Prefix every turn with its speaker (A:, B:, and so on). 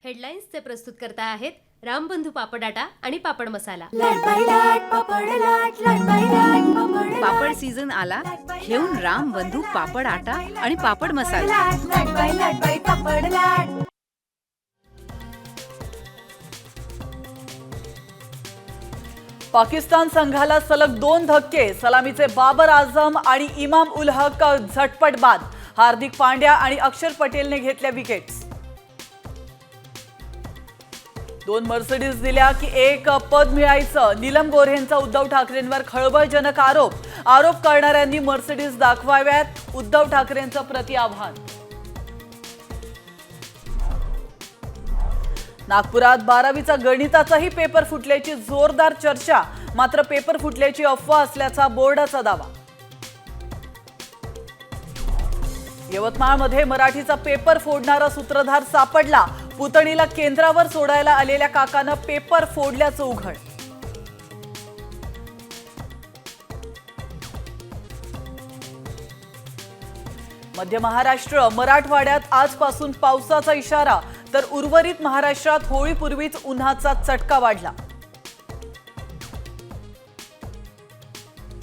A: हेडलाईन्सचे प्रस्तुतकर्ता आहेत रामबंधू पापड आटा आणि पापड मसाला।
B: पापड सीझन आला, घेऊन रामबंधू पापड आटा आणि पापड मसाला।
C: पाकिस्तान संघाला सलग 2 धक्के, सलामीचे बाबर आझम आणि इमाम उल हक झटपट बाद। हार्दिक पांड्या आणि अक्षर पटेलने घेतल्या विकेट्स। 2 मर्सिडीज दिल्या की 1 पद मिळायचं, नीलम गोऱ्हेंचा उद्धव ठाकरेंवर खळबळजनक आरोप करणाऱ्यांनी मर्सिडीज दाखवाव्यात, उद्धव ठाकरेंचं प्रतिआव्हान। नागपुरात 12वीचा गणिताचाही पेपर फुटल्याची जोरदार चर्चा, मात्र पेपर फुटल्याची अफवा असल्याचा बोर्डाचा दावा। यवतमाळमध्ये मराठीचा पेपर फोडणारा सूत्रधार सापडला, पुतणीला केंद्रावर सोडायला आलेल्या काकानं पेपर फोडल्याचं उघड। मध्य महाराष्ट्र, मराठवाड्यात आजपासून पावसाचा इशारा, तर उर्वरित महाराष्ट्रात होळीपूर्वीच उन्हाचा चटका वाढला।